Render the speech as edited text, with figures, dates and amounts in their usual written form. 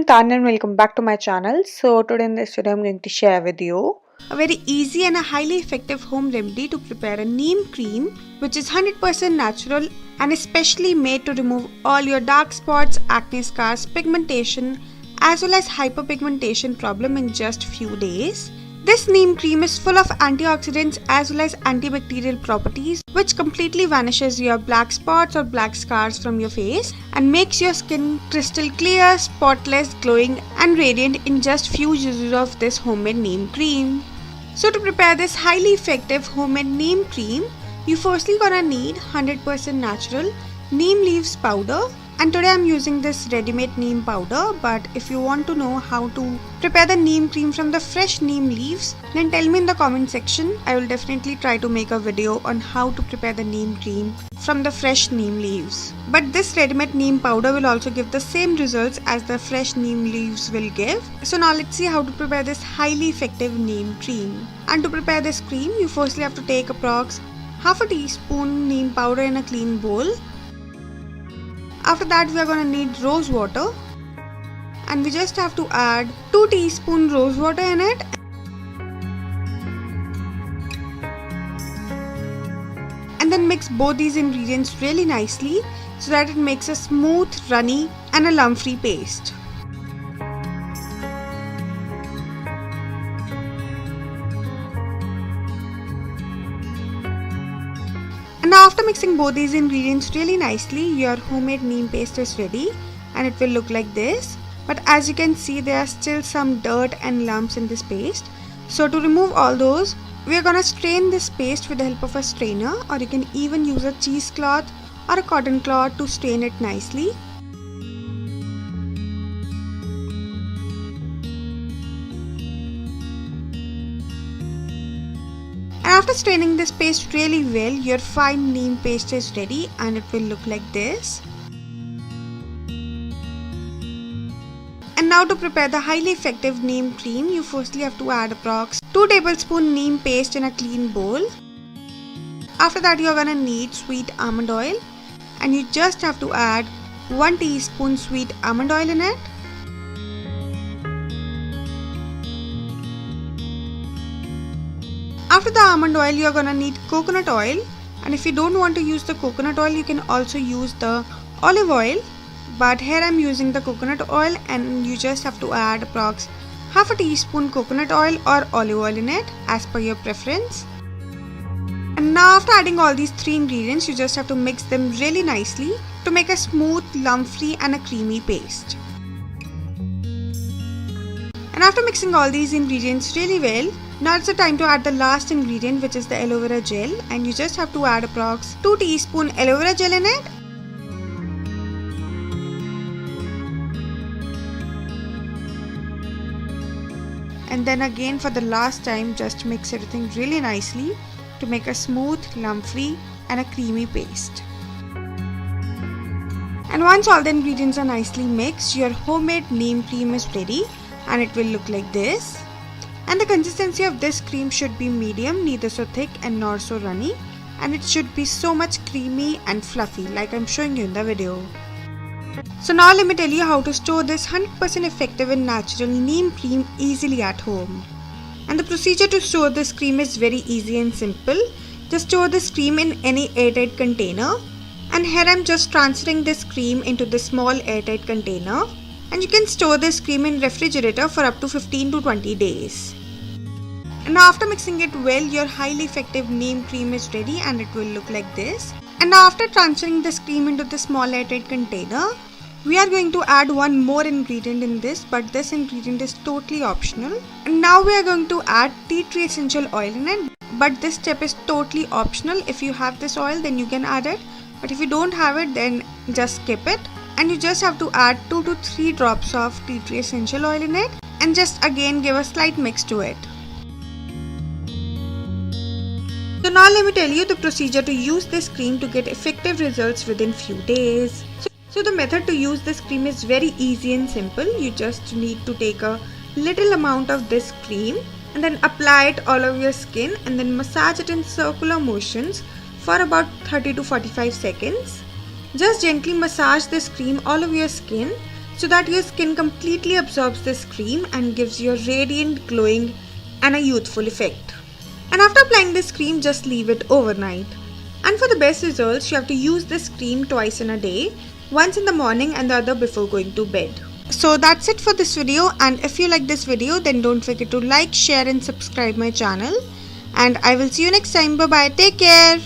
Tanya and welcome back to my channel. So today in this video I'm going to share with you a very easy and a highly effective home remedy to prepare a neem cream which is 100% natural and especially made to remove all your dark spots, acne scars, pigmentation as well as hyperpigmentation problem in just few days. This neem cream is full of antioxidants as well as antibacterial properties which completely vanishes your black spots or black scars from your face and makes your skin crystal clear, spotless, glowing and radiant in just few uses of this homemade neem cream. So to prepare this highly effective homemade neem cream, you firstly gonna need 100% natural neem leaves powder. And today I'm using this ready-made neem powder, but if you want to know how to prepare the neem cream from the fresh neem leaves, then tell me in the comment section. I will definitely try to make a video on how to prepare the neem cream from the fresh neem leaves. But this ready-made neem powder will also give the same results as the fresh neem leaves will give. So now let's see how to prepare this highly effective neem cream. And to prepare this cream, you firstly have to take approx half a teaspoon neem powder in a clean bowl. After that we are going to need rose water and we just have to add 2 teaspoons rose water in it. And then mix both these ingredients really nicely so that it makes a smooth, runny and a lump-free paste. And now after mixing both these ingredients really nicely, your homemade neem paste is ready and it will look like this. But as you can see, there are still some dirt and lumps in this paste. So to remove all those, we are gonna strain this paste with the help of a strainer, or you can even use a cheesecloth or a cotton cloth to strain it nicely. After straining this paste really well, your fine neem paste is ready and it will look like this. And now to prepare the highly effective neem cream, you firstly have to add approx 2 tablespoons neem paste in a clean bowl. After that you are gonna need sweet almond oil and you just have to add 1 teaspoon sweet almond oil in it. After the almond oil, you are gonna need coconut oil, and if you don't want to use the coconut oil, you can also use the olive oil, but here I'm using the coconut oil and you just have to add approx half a teaspoon coconut oil or olive oil in it as per your preference. And now after adding all these 3 ingredients, you just have to mix them really nicely to make a smooth, lump-free and a creamy paste. And after mixing all these ingredients really well, now it's the time to add the last ingredient, which is the aloe vera gel, and you just have to add approx 2 teaspoons aloe vera gel in it. And then again for the last time, just mix everything really nicely to make a smooth, lump-free and a creamy paste. And once all the ingredients are nicely mixed, your homemade neem cream is ready and it will look like this. And the consistency of this cream should be medium, neither so thick and nor so runny, and it should be so much creamy and fluffy like I'm showing you in the video. So now let me tell you how to store this 100% effective and natural neem cream easily at home. And the procedure to store this cream is very easy and simple. Just store this cream in any airtight container, and here I'm just transferring this cream into this small airtight container, and you can store this cream in refrigerator for up to 15 to 20 days. And now after mixing it well, your highly effective neem cream is ready and it will look like this. And now after transferring this cream into the small airtight container, we are going to add one more ingredient in this, but this ingredient is totally optional. And now we are going to add tea tree essential oil in it, but this step is totally optional. If you have this oil, then you can add it, but if you don't have it, then just skip it. And you just have to add 2 to 3 drops of tea tree essential oil in it and just again give a slight mix to it. So now let me tell you the procedure to use this cream to get effective results within few days. So the method to use this cream is very easy and simple. You just need to take a little amount of this cream and then apply it all over your skin and then massage it in circular motions for about 30 to 45 seconds. Just gently massage this cream all over your skin so that your skin completely absorbs this cream and gives you a radiant, glowing and a youthful effect. And after applying this cream, just leave it overnight. And for the best results, you have to use this cream twice in a day, once in the morning and the other before going to bed. So that's it for this video, and if you like this video, then don't forget to like, share and subscribe my channel. And I will see you next time. Bye bye. Take care.